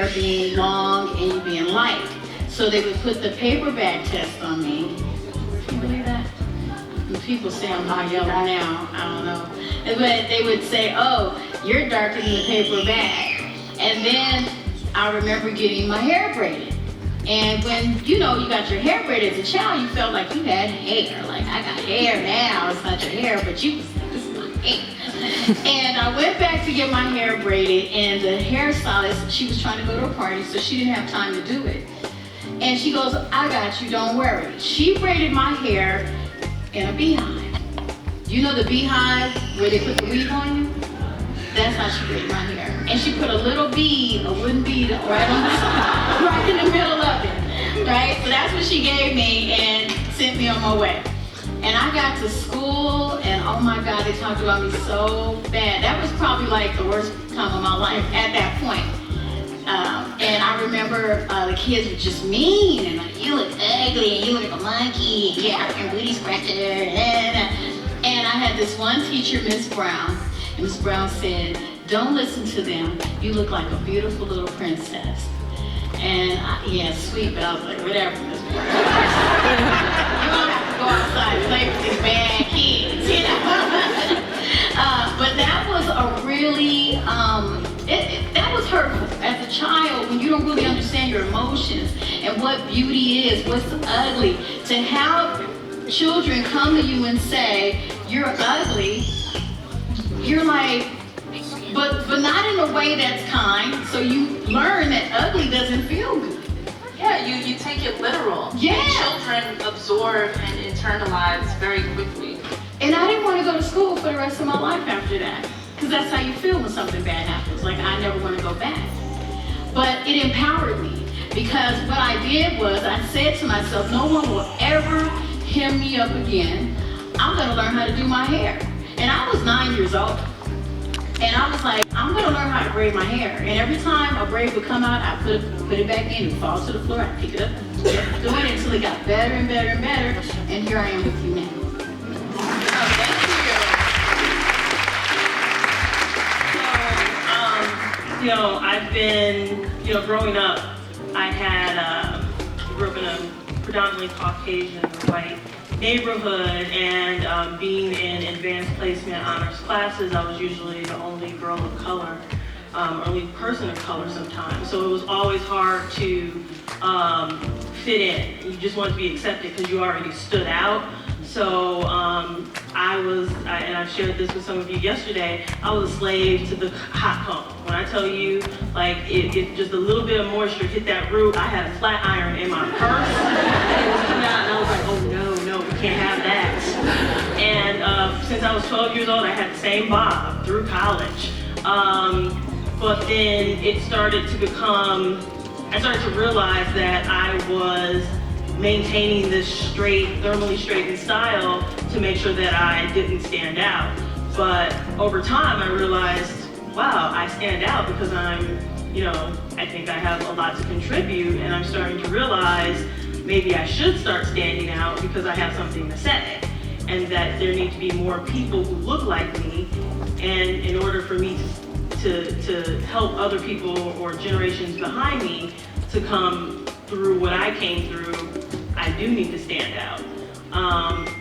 hair being long and you being light. So they would put the paper bag test on me. Can you believe that? And people say I'm not yellow now, I don't know. But they would say, oh, you're darker than the paper bag. And then I remember getting my hair braided. And when, you know, you got your hair braided as a child, you felt like you had hair. Like, I got hair now, it's not your hair, but this is my hair. And I went back to get my hair braided, and the hairstylist, she was trying to go to a party, so she didn't have time to do it. And she goes, I got you, don't worry. She braided my hair in a beehive. You know the beehive where they put the weave on you? That's how she braided my hair. And she put a little bead, a wooden bead, right on the side, right in the middle of it, right? So that's what she gave me and sent me on my way. And I got to school, and oh my God, they talked about me so bad. That was probably like the worst time of my life at that point. And I remember the kids were just mean, and like, you look ugly, and you look like a monkey, and you're African booty scratcher. And I had this one teacher, Miss Brown, and Miss Brown said, don't listen to them, you look like a beautiful little princess. And yeah, sweet, but I was like, whatever, Miss Brown. You don't have to go outside and play with these bad kids, you know? But that was a really, that was hurtful as a child when you don't really understand your emotions and what beauty is, what's ugly. To have children come to you and say, you're ugly, you're like, but not in a way that's kind, so you learn that ugly doesn't feel good. Yeah, you take it literal. Yeah. And children absorb and internalize very quickly. And I didn't want to go to school for the rest of my life after that, because that's how you feel when something bad happens. Like, I never want to go back. But it empowered me, because what I did was I said to myself, no one will ever hem me up again. I'm going to learn how to do my hair. And I was 9 years old. And I was like, I'm going to learn how to braid my hair. And every time a braid would come out, I put it back in and fall to the floor. I pick it up and kept doing it until it got better and better and better. And here I am with you now. You know, I've been, you know, growing up, I grew up in a predominantly Caucasian white neighborhood, and being in advanced placement honors classes, I was usually the only girl of color, only person of color sometimes. So it was always hard to fit in. You just wanted to be accepted because you already stood out. So and I've shared this with some of you yesterday, I was a slave to the hot comb. When I tell you, like, it just a little bit of moisture hit that root, I had a flat iron in my purse, and it was coming out, and I was like, oh no, we can't have that. And since I was 12 years old, I had the same bob through college. But then it started to become, I started to realize that I was maintaining this thermally straightened style to make sure that I didn't stand out. But over time, I realized, wow, I stand out because I'm, you know, I think I have a lot to contribute, and I'm starting to realize maybe I should start standing out because I have something to say, and that there need to be more people who look like me, and in order for me to help other people or generations behind me to come through what I came through, I do need to stand out.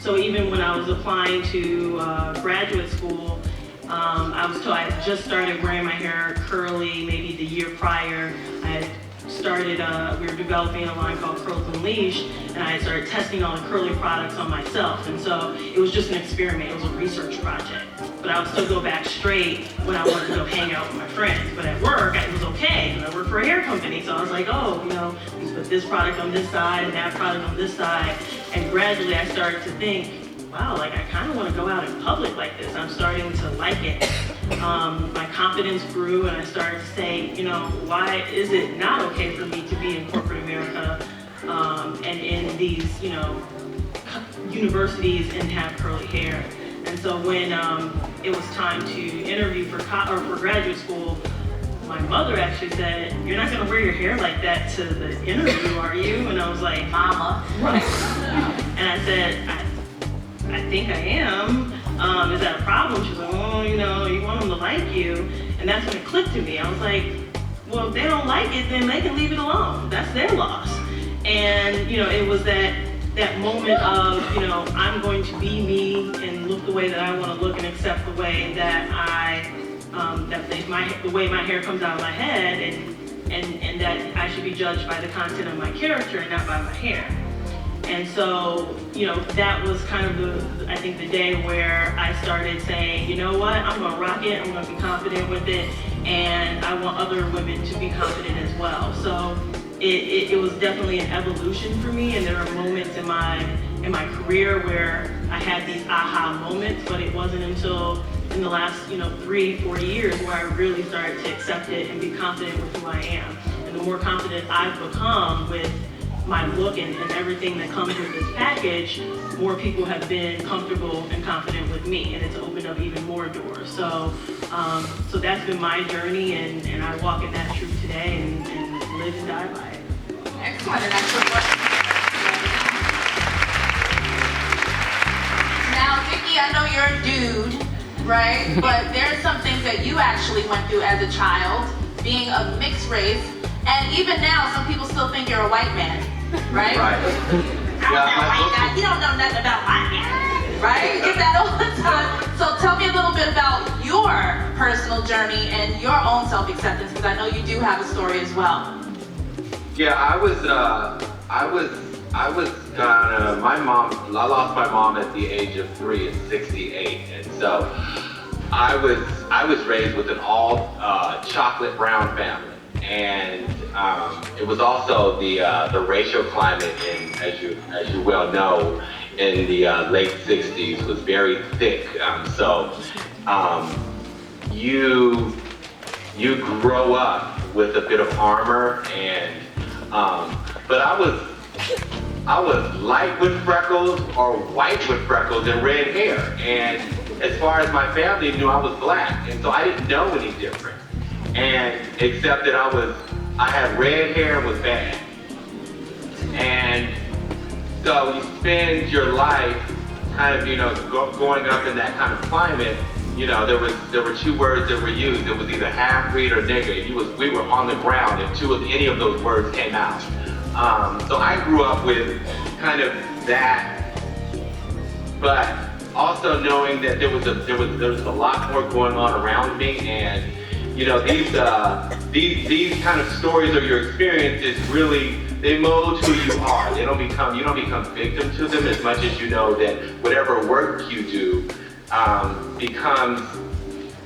So even when I was applying to graduate school, I was told I had just started wearing my hair curly maybe the year prior. I had started, we were developing a line called Curls Unleashed, and I had started testing all the curly products on myself. And so it was just an experiment, it was a research project. But I would still go back straight when I wanted to go hang out with my friends. But at work, it was okay, because I worked for a hair company. So I was like, oh, you know, let's put this product on this side and that product on this side. And gradually I started to think, wow, like, I kind of want to go out in public like this. I'm starting to like it. My confidence grew, and I started to say, you know, why is it not okay for me to be in corporate America and in these, you know, universities and have curly hair? And so when it was time to interview for graduate school, my mother actually said, "You're not going to wear your hair like that to the interview, are you?" And I was like, "Mama." Right. And I said, I think I am. Is that a problem? She was like, "Oh, you know, you want them to like you." And that's when it clicked to me. I was like, well, if they don't like it, then they can leave it alone. That's their loss. And, it was that moment of, I'm going to be me and look the way that I want to look and accept the way that the way my hair comes out of my head, and that I should be judged by the content of my character and not by my hair. And so, that was kind of I think the day where I started saying, you know what, I'm gonna rock it, I'm gonna be confident with it, and I want other women to be confident as well. So it was definitely an evolution for me, and there are moments in my career where I had these aha moments, but it wasn't until in the last 3-4 years where I really started to accept it and be confident with who I am. And the more confident I've become with my look and everything that comes with this package, more people have been comfortable and confident with me, and it's opened up even more doors. So that's been my journey, and I walk in that truth today and live and die by it. Excellent, and excellent work. Now, Dickey, I know you're a dude, right? But there's some things that you actually went through as a child, being of mixed race, and even now, some people still think you're a white man, right? Right. I'm not a white guy. You don't know nothing about white man, right? You get that all the time. So tell me a little bit about your personal journey and your own self-acceptance, because I know you do have a story as well. Yeah, I lost my mom at the age of 3 at 68, and so I was raised with an all chocolate brown family. And it was also the racial climate, as you well know, in the late 60s was very thick. You grow up with a bit of armor, and but I was light with freckles or white with freckles and red hair. And as far as my family knew, I was black, and so I didn't know any different. And except that I had red hair and was bad. And so you spend your life kind of, going up in that kind of climate. There were 2 words that were used. It was either half-breed or nigger. We were on the ground if any of those words came out. So I grew up with kind of that, but also knowing that there was a lot more going on around me, and these kind of stories or your experiences really, they mold who you are. You don't become victim to them as much as you know that whatever work you do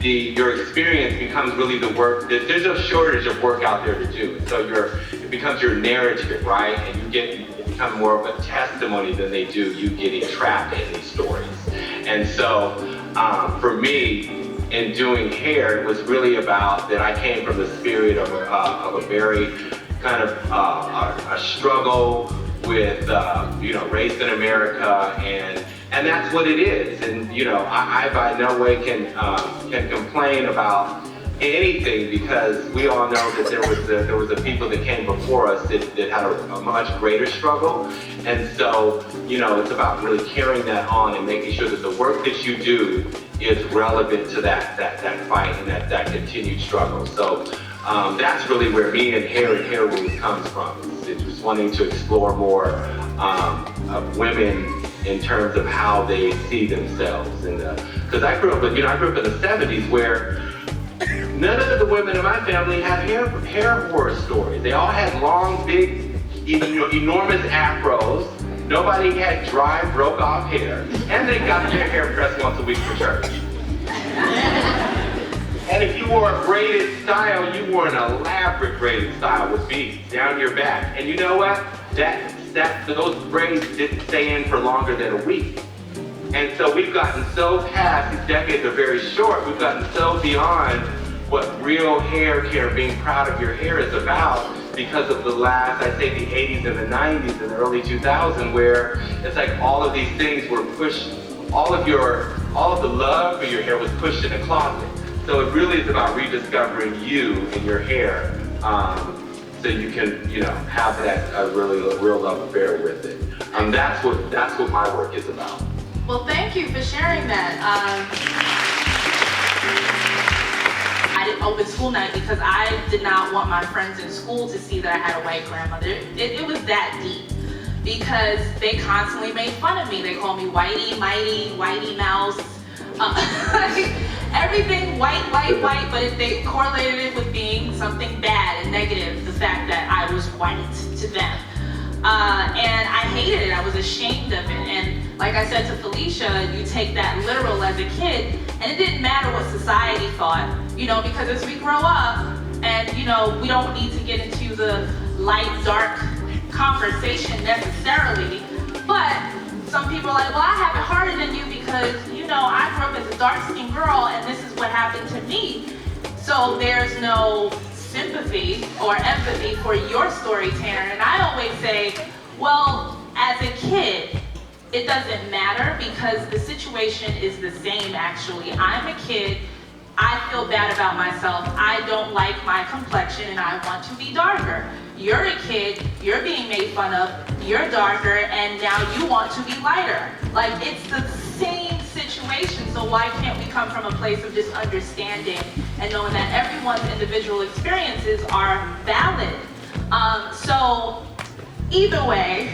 your experience becomes really the work. There's no shortage of work out there to do. So it becomes your narrative, right? And it becomes more of a testimony than they do you getting trapped in these stories. And so for me, in doing hair, it was really about that I came from the spirit of a very kind of a struggle with raised in America, and that's what it is. And I by no way can complain about anything, because we all know that there was a people that came before us that had a much greater struggle. And so it's about really carrying that on and making sure that the work that you do is relevant to that fight and that continued struggle. So that's really where me and hair roots comes from. It's just wanting to explore more of women in terms of how they see themselves. And because I grew up in the 70s where none of the women in my family had hair horror stories. They all had long, big, enormous afros. Nobody had dry, broke off hair, and they got their hair pressed once a week for church. And if you wore a braided style, you wore an elaborate braided style with beads down your back. And you know what? Those braids didn't stay in for longer than a week. And so we've gotten so past, these decades are very short, we've gotten so beyond what real hair care, being proud of your hair is about, because of the last, I'd say the 80s and the 90s and the early 2000s, where it's like all of these things were pushed, all of the love for your hair was pushed in a closet. So it really is about rediscovering you and your hair, so you can, have that real love affair with it. That's what my work is about. Well, thank you for sharing that. I decided open school night because I did not want my friends in school to see that I had a white grandmother. It was that deep because they constantly made fun of me. They called me Whitey, Mighty, Whitey Mouse. Everything white, but they correlated it with being something bad and negative, the fact that I was white to them. And I hated it, I was ashamed of it. And like I said to Felicia, you take that literal as a kid, and it didn't matter what society thought, because as we grow up, and we don't need to get into the light, dark conversation necessarily, but some people are like, well, I have it harder than you because, I grew up as a dark-skinned girl and this is what happened to me. So there's no sympathy or empathy for your story, Taren. And I always say, well, as a kid, it doesn't matter because the situation is the same actually. I'm a kid, I feel bad about myself, I don't like my complexion and I want to be darker. You're a kid, you're being made fun of, you're darker, and now you want to be lighter. Like, it's the same situation, so why can't we come from a place of just understanding and knowing that everyone's individual experiences are valid? So, either way,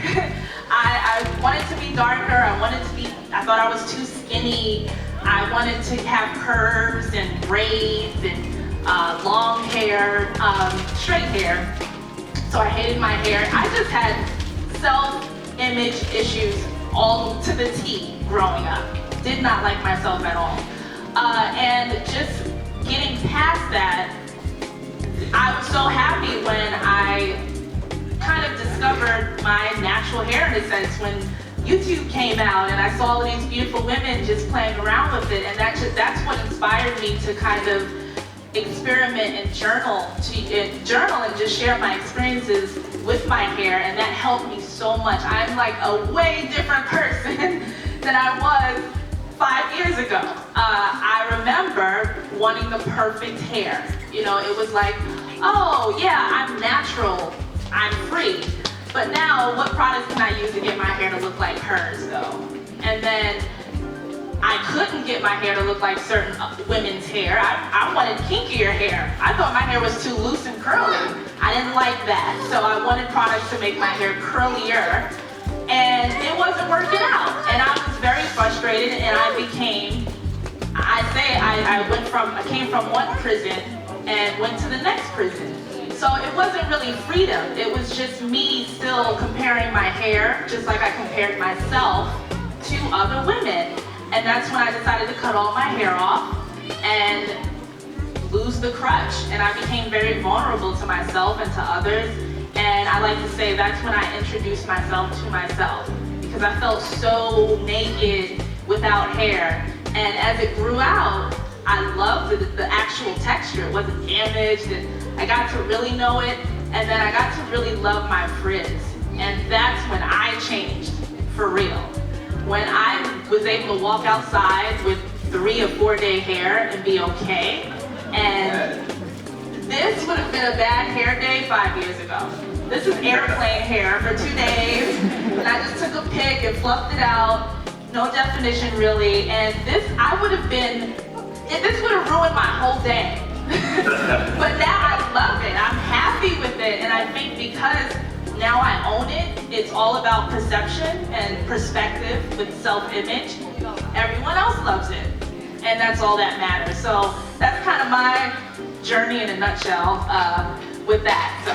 I wanted to be darker, I thought I was too skinny, I wanted to have curves and braids and long hair, straight hair. So I hated my hair. I just had self-image issues all to the T growing up. Did not like myself at all. And just getting past that, I was so happy when I kind of discovered my natural hair in a sense when YouTube came out and I saw all these beautiful women just playing around with it, and that's what inspired me to kind of experiment and journal and just share my experiences with my hair, and that helped me so much. I'm like a way different person than I was 5 years ago. I remember wanting the perfect hair. It was like, oh yeah, I'm natural, I'm free. But now, what products can I use to get my hair to look like hers though? And then I couldn't get my hair to look like certain women's hair. I wanted kinkier hair. I thought my hair was too loose and curly. I didn't like that. So I wanted products to make my hair curlier. And it wasn't working out. And I was very frustrated and I came from one prison and went to the next prison. So it wasn't really freedom. It was just me still comparing my hair, just like I compared myself to other women. And that's when I decided to cut all my hair off and lose the crutch. And I became very vulnerable to myself and to others. And I like to say that's when I introduced myself to myself, because I felt so naked without hair. And as it grew out, I loved the actual texture. It wasn't damaged, and I got to really know it. And then I got to really love my frizz. And that's when I changed for real. When I was able to walk outside with 3 or 4 day hair and be okay. And this would have been a bad hair day 5 years ago. This is airplane hair for 2 days. And I just took a pic and fluffed it out. No definition really. And this would have ruined my whole day. But now I love it. I'm happy with it. And I think because now I own it, it's all about perception and perspective with self-image. Everyone else loves it. And that's all that matters. So that's kind of my journey in a nutshell with that. So.